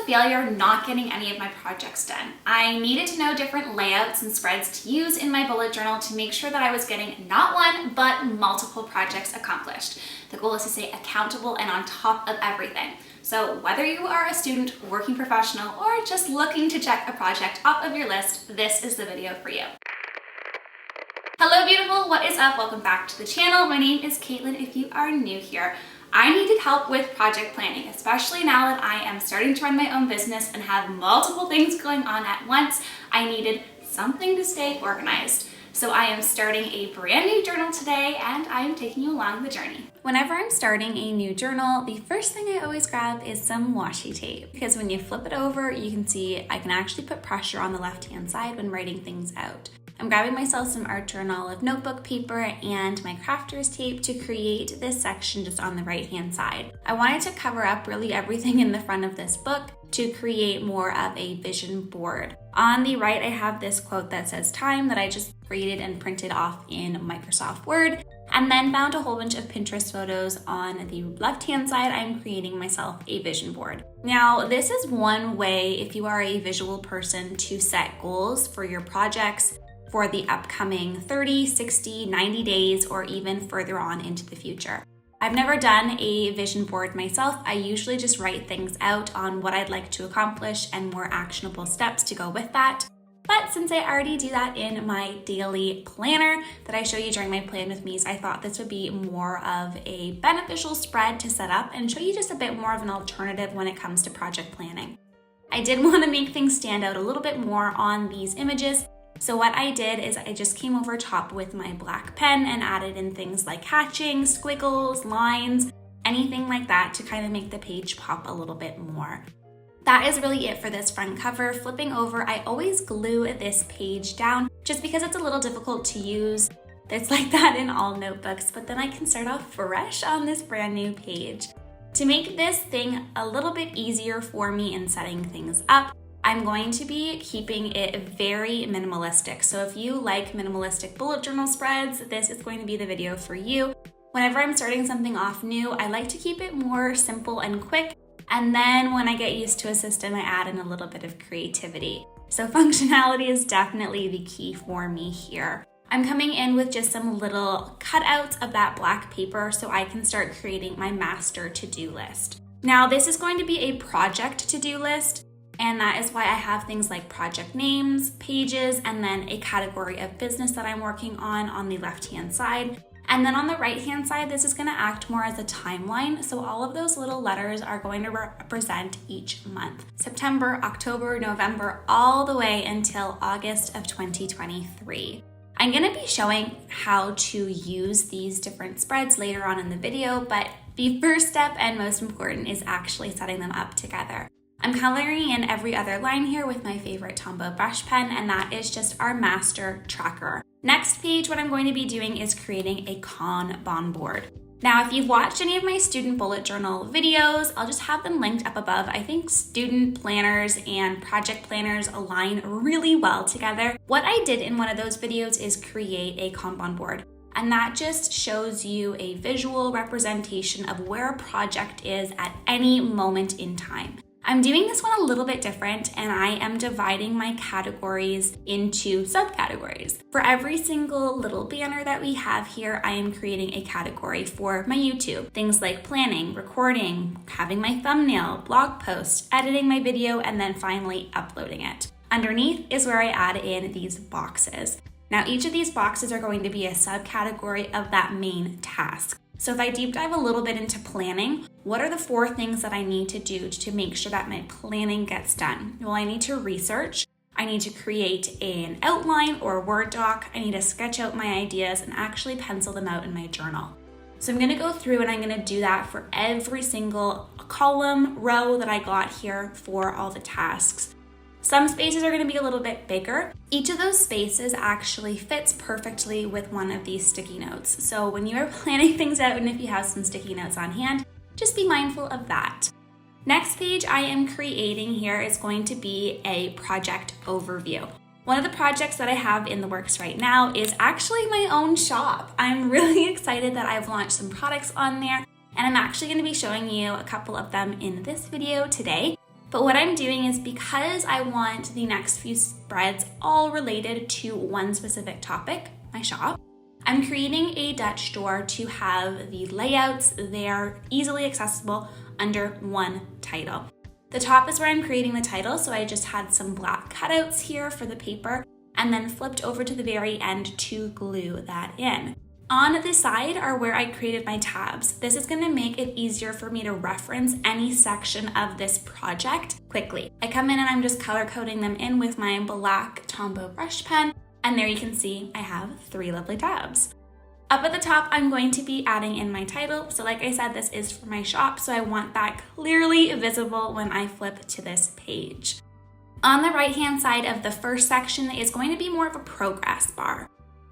failure not getting any of my projects done. I needed to know different layouts and spreads to use in my bullet journal to make sure that I was getting not one, but multiple projects accomplished. The goal is to stay accountable and on top of everything. So whether you are a student, working professional, or just looking to check a project off of your list, this is the video for you. Hello beautiful, what is up? Welcome back to the channel. My name is Caitlin if you are new here. I needed help with project planning, especially now that I am starting to run my own business and have multiple things going on at once. I needed something to stay organized. So I am starting a brand new journal today and I am taking you along the journey. Whenever I'm starting a new journal, the first thing I always grab is some washi tape, because when you flip it over, you can see I can actually put pressure on the left-hand side when writing things out. I'm grabbing myself some Art Journal of notebook paper and my crafter's tape to create this section just on the right-hand side. I wanted to cover up really everything in the front of this book to create more of a vision board. On the right, I have this quote that says time that I just created and printed off in Microsoft Word, and then found a whole bunch of Pinterest photos. On the left-hand side, I'm creating myself a vision board. Now, this is one way, if you are a visual person, to set goals for your projects for the upcoming 30, 60, 90 days, or even further on into the future. I've never done a vision board myself. I usually just write things out on what I'd like to accomplish and more actionable steps to go with that. But since I already do that in my daily planner that I show you during my Plan With Me's, I thought this would be more of a beneficial spread to set up and show you just a bit more of an alternative when it comes to project planning. I did want to make things stand out a little bit more on these images. So what I did is I just came over top with my black pen and added in things like hatching, squiggles, lines, anything like that to kind of make the page pop a little bit more. That is really it for this front cover. Flipping over, I always glue this page down just because it's a little difficult to use. It's like that in all notebooks, but then I can start off fresh on this brand new page. To make this thing a little bit easier for me in setting things up, I'm going to be keeping it very minimalistic. So if you like minimalistic bullet journal spreads, this is going to be the video for you. Whenever I'm starting something off new, I like to keep it more simple and quick. And then when I get used to a system, I add in a little bit of creativity. So functionality is definitely the key for me here. I'm coming in with just some little cutouts of that black paper so I can start creating my master to-do list. Now this is going to be a project to-do list. And that is why I have things like project names, pages, and then a category of business that I'm working on the left-hand side. And then on the right-hand side, this is going to act more as a timeline. So all of those little letters are going to represent each month. September, October, November, all the way until August of 2023. I'm going to be showing how to use these different spreads later on in the video, but the first step and most important is actually setting them up together. I'm coloring in every other line here with my favorite Tombow brush pen, and that is just our master tracker. Next page, what I'm going to be doing is creating a Kanban board. Now, if you've watched any of my student bullet journal videos, I'll just have them linked up above. I think student planners and project planners align really well together. What I did in one of those videos is create a Kanban board. And that just shows you a visual representation of where a project is at any moment in time. I'm doing this one a little bit different, and I am dividing my categories into subcategories. For every single little banner that we have here, I am creating a category for my YouTube. Things like planning, recording, having my thumbnail, blog posts, editing my video, and then finally uploading it. Underneath is where I add in these boxes. Now, each of these boxes are going to be a subcategory of that main task. So if I deep dive a little bit into planning, what are the 4 things that I need to do to make sure that my planning gets done? Well, I need to research, I need to create an outline or a Word doc, I need to sketch out my ideas and actually pencil them out in my journal. So I'm gonna go through and I'm gonna do that for every single column, row that I got here for all the tasks. Some spaces are going to be a little bit bigger. Each of those spaces actually fits perfectly with one of these sticky notes. So when you are planning things out and if you have some sticky notes on hand, just be mindful of that. Next page I am creating here is going to be a project overview. One of the projects that I have in the works right now is actually my own shop. I'm really excited that I've launched some products on there, and I'm actually going to be showing you a couple of them in this video today. But what I'm doing is, because I want the next few spreads all related to one specific topic, my shop, I'm creating a Dutch door to have the layouts there easily accessible under one title. The top is where I'm creating the title, so I just had some black cutouts here for the paper and then flipped over to the very end to glue that in. On the side are where I created my tabs. This is gonna make it easier for me to reference any section of this project quickly. I come in and I'm just color coding them in with my black Tombow brush pen, and there you can see I have 3 lovely tabs. Up at the top, I'm going to be adding in my title. So like I said, this is for my shop, so I want that clearly visible when I flip to this page. On the right-hand side of the first section is going to be more of a progress bar.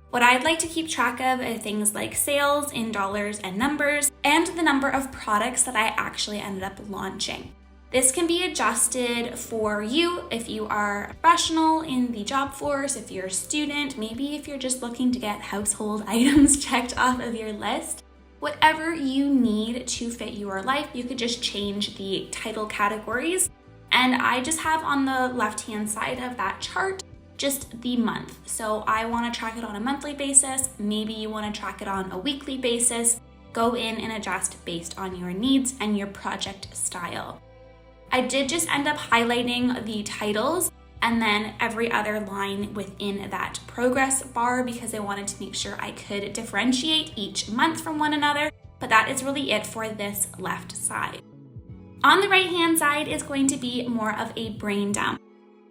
What I'd like to keep track of are things like sales in dollars and numbers, and the number of products that I actually ended up launching. This can be adjusted for you if you are a professional in the job force, if you're a student, maybe if you're just looking to get household items checked off of your list. Whatever you need to fit your life, you could just change the title categories. And I just have on the left-hand side of that chart just the month. So I want to track it on a monthly basis. Maybe you want to track it on a weekly basis. Go in and adjust based on your needs and your project style. I did just end up highlighting the titles and then every other line within that progress bar because I wanted to make sure I could differentiate each month from one another, but that is really it for this left side. On the right-hand side is going to be more of a brain dump.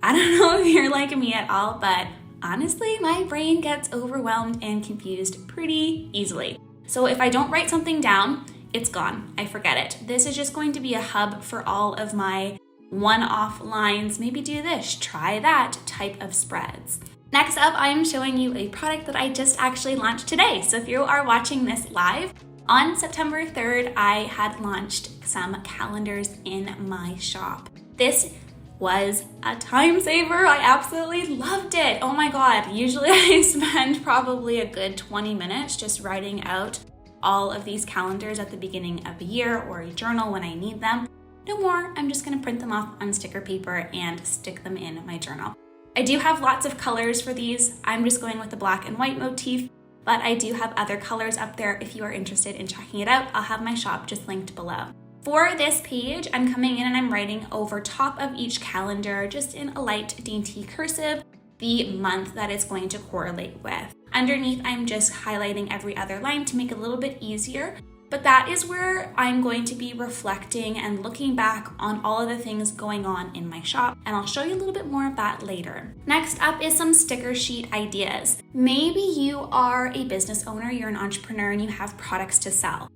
I don't know if you're like me at all, but honestly, my brain gets overwhelmed and confused pretty easily. So if I don't write something down, it's gone. I forget it. This is just going to be a hub for all of my one-off lines, maybe do this, try that type of spreads. Next up, I'm showing you a product that I just actually launched today. So if you are watching this live, on September 3rd, I had launched some calendars in my shop. This was a time saver. I absolutely loved it. Oh my God. Usually I spend probably a good 20 minutes just writing out all of these calendars at the beginning of a year or a journal when I need them. No more, I'm just gonna print them off on sticker paper and stick them in my journal. I do have lots of colors for these. I'm just going with the black and white motif, but I do have other colors up there if you are interested in checking it out. I'll have my shop just linked below. For this page, I'm coming in and I'm writing over top of each calendar, just in a light dainty cursive, the month that it's going to correlate with. Underneath, I'm just highlighting every other line to make it a little bit easier, but that is where I'm going to be reflecting and looking back on all of the things going on in my shop, and I'll show you a little bit more of that later. Next up is some sticker sheet ideas. Maybe you are a business owner, you're an entrepreneur, and you have products to sell.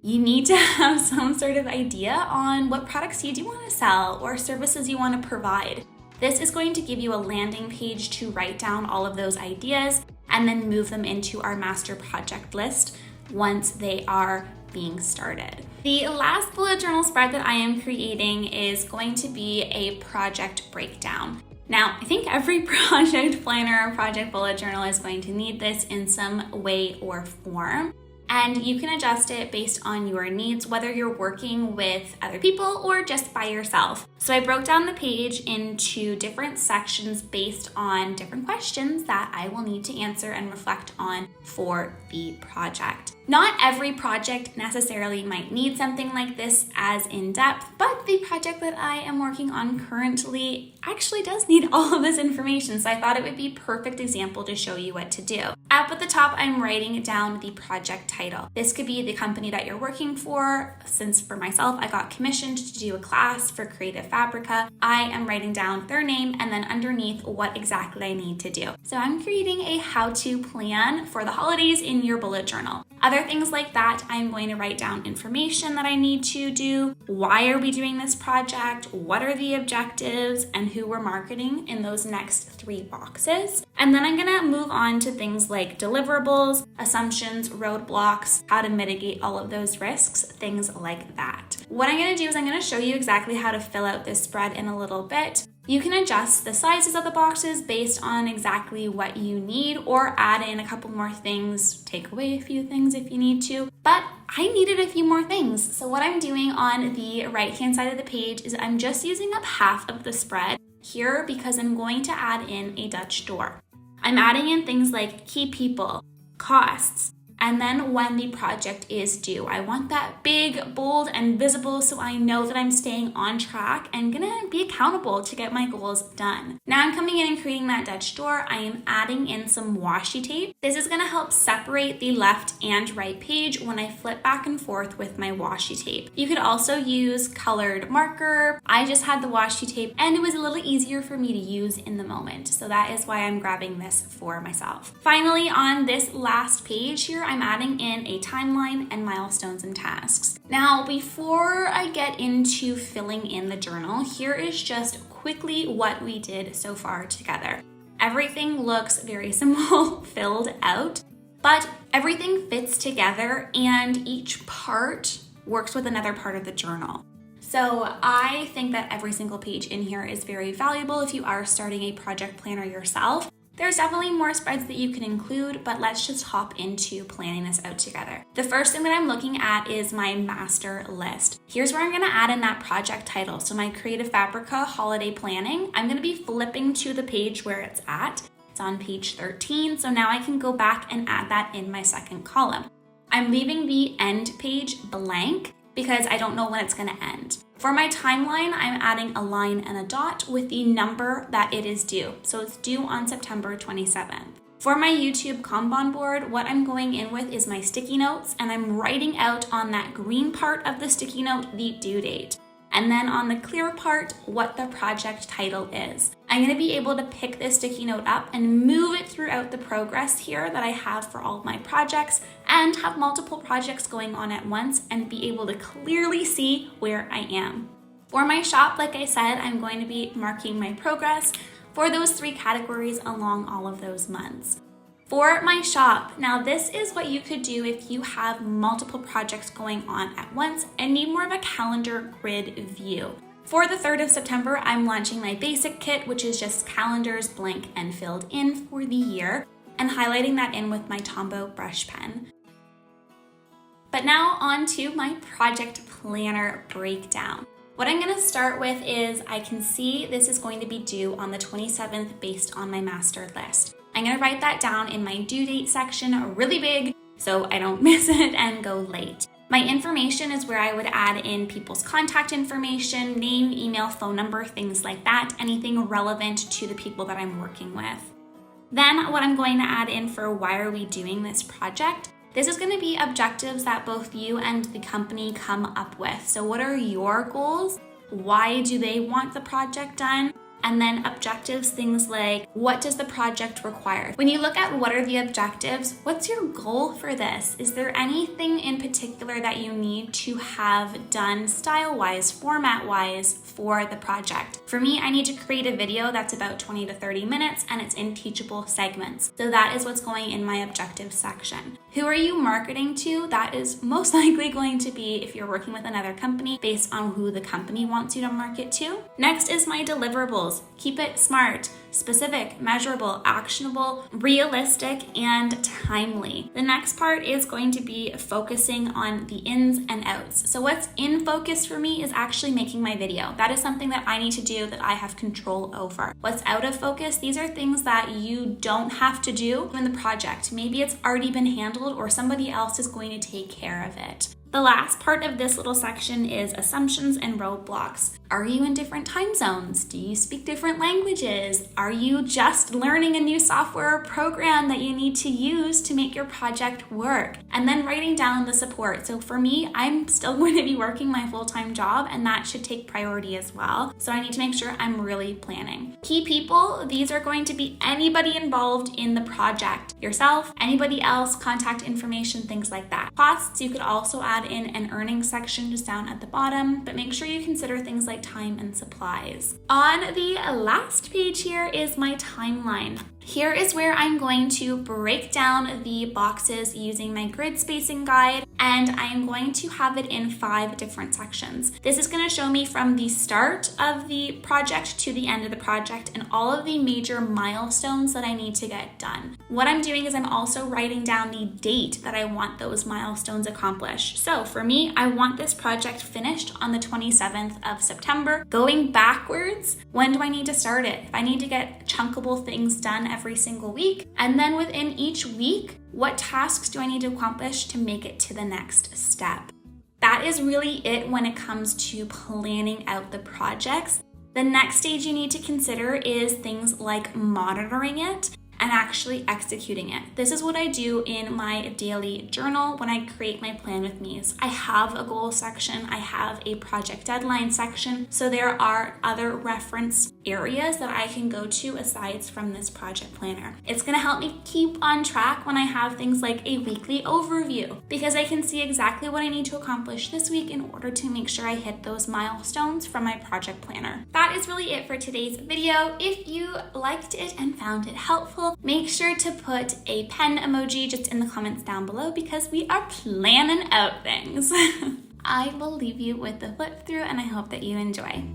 You need to have some sort of idea on what products you do want to sell or services you want to provide. This is going to give you a landing page to write down all of those ideas and then move them into our master project list once they are being started. The last bullet journal spread that I am creating is going to be a project breakdown. Now, I think every project planner or project bullet journal is going to need this in some way or form. And you can adjust it based on your needs, whether you're working with other people or just by yourself. So I broke down the page into different sections based on different questions that I will need to answer and reflect on for the project. Not every project necessarily might need something like this as in-depth, but the project that I am working on currently actually does need all of this information, so I thought it would be a perfect example to show you what to do. Up at the top, I'm writing down the project title. This could be the company that you're working for. Since for myself, I got commissioned to do a class for Creative Fabrica, I am writing down their name and then underneath what exactly I need to do. So I'm creating a how-to plan for the holidays in your bullet journal. Other things like that, I'm going to write down information that I need to do. Why are we doing this project? What are the objectives and who we're marketing in those next 3 boxes? And then I'm gonna move on to things like deliverables, assumptions, roadblocks, how to mitigate all of those risks, things like that. What I'm gonna do is I'm gonna show you exactly how to fill out this spread in a little bit. You can adjust the sizes of the boxes based on exactly what you need or add in a couple more things, take away a few things if you need to. But I needed a few more things. So what I'm doing on the right-hand side of the page is I'm just using up half of the spread here because I'm going to add in a Dutch door. I'm adding in things like key people, costs, and then when the project is due. I want that big, bold, and visible so I know that I'm staying on track and gonna be accountable to get my goals done. Now I'm coming in and creating that Dutch door. I am adding in some washi tape. This is gonna help separate the left and right page when I flip back and forth with my washi tape. You could also use colored marker. I just had the washi tape and it was a little easier for me to use in the moment. So that is why I'm grabbing this for myself. Finally, on this last page here, I'm adding in a timeline and milestones and tasks. Now, before I get into filling in the journal, here is just quickly what we did so far together. Everything looks very simple, filled out, but everything fits together and each part works with another part of the journal. So I think that every single page in here is very valuable if you are starting a project planner yourself. There's definitely more spreads that you can include, but let's just hop into planning this out together. The first thing that I'm looking at is my master list. Here's where I'm gonna add in that project title. So my Creative Fabrica holiday planning, I'm gonna be flipping to the page where it's at. It's on page 13, so now I can go back and add that in my second column. I'm leaving the end page blank because I don't know when it's gonna end. For my timeline, I'm adding a line and a dot with the number that it is due. So it's due on September 27th. For my YouTube Kanban board, what I'm going in with is my sticky notes, and I'm writing out on that green part of the sticky note the due date. And then on the clear part, what the project title is. I'm gonna be able to pick this sticky note up and move it throughout the progress here that I have for all of my projects and have multiple projects going on at once and be able to clearly see where I am. For my shop, like I said, I'm going to be marking my progress for those 3 categories along all of those months. For my shop, now this is what you could do if you have multiple projects going on at once and need more of a calendar grid view. For the 3rd of September, I'm launching my basic kit, which is just calendars blank and filled in for the year, and highlighting that in with my Tombow brush pen. But now on to my project planner breakdown. What I'm gonna start with is I can see this is going to be due on the 27th based on my master list. I'm gonna write that down in my due date section really big so I don't miss it and go late. My information is where I would add in people's contact information, name, email, phone number, things like that, anything relevant to the people that I'm working with. Then what I'm going to add in for why are we doing this project, this is going to be objectives that both you and the company come up with. So what are your goals? Why do they want the project done? And then objectives, things like, what does the project require? When you look at what are the objectives, what's your goal for this? Is there anything in particular that you need to have done style-wise, format-wise for the project? For me, I need to create a video that's about 20 to 30 minutes and it's in teachable segments. So that is what's going in my objectives section. Who are you marketing to? That is most likely going to be if you're working with another company based on who the company wants you to market to. Next is my deliverables. Keep it smart, specific, measurable, actionable, realistic, and timely. The next part is going to be focusing on the ins and outs. So what's in focus for me is actually making my video. That is something that I need to do that I have control over. What's out of focus, these are things that you don't have to do in the project. Maybe it's already been handled or somebody else is going to take care of it. The last part of this little section is assumptions and roadblocks. Are you in different time zones? Do you speak different languages? Are you just learning a new software or program that you need to use to make your project work? And then writing down the support. So for me, I'm still going to be working my full-time job and that should take priority as well. So I need to make sure I'm really planning. Key people, these are going to be anybody involved in the project. Yourself, anybody else, contact information, things like that. Costs, you could also add in an earnings section just down at the bottom, but make sure you consider things like time and supplies. On the last page here is my timeline. Here is where I'm going to break down the boxes using my grid spacing guide, and I'm going to have it in 5 different sections. This is going to show me from the start of the project to the end of the project and all of the major milestones that I need to get done. What I'm doing is I'm also writing down the date that I want those milestones accomplished. So for me, I want this project finished on the 27th of September. Going backwards, when do I need to start it? If I need to get chunkable things done every single week, and then within each week, what tasks do I need to accomplish to make it to the next step? That is really it when it comes to planning out the projects. The next stage you need to consider is things like monitoring it and actually executing it. This is what I do in my daily journal when I create my plan with me's. I have a goal section, I have a project deadline section, so there are other reference areas that I can go to aside from this project planner. It's gonna help me keep on track when I have things like a weekly overview, because I can see exactly what I need to accomplish this week in order to make sure I hit those milestones from my project planner. That is really it for today's video. If you liked it and found it helpful, make sure to put a pen emoji just in the comments down below, because we are planning out things. I will leave you with the flip through, and I hope that you enjoy.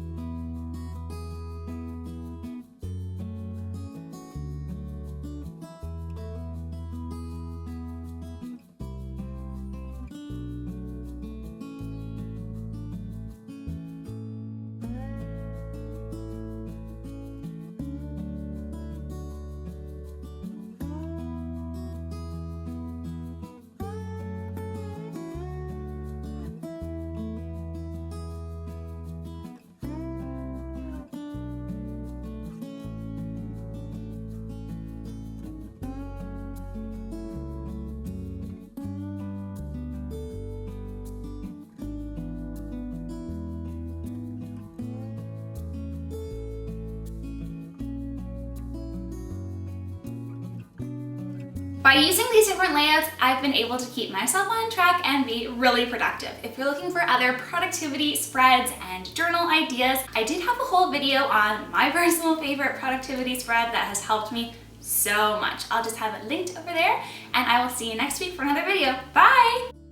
By using these different layouts, I've been able to keep myself on track and be really productive. If you're looking for other productivity spreads and journal ideas, I did have a whole video on my personal favorite productivity spread that has helped me so much. I'll just have it linked over there, and I will see you next week for another video. Bye!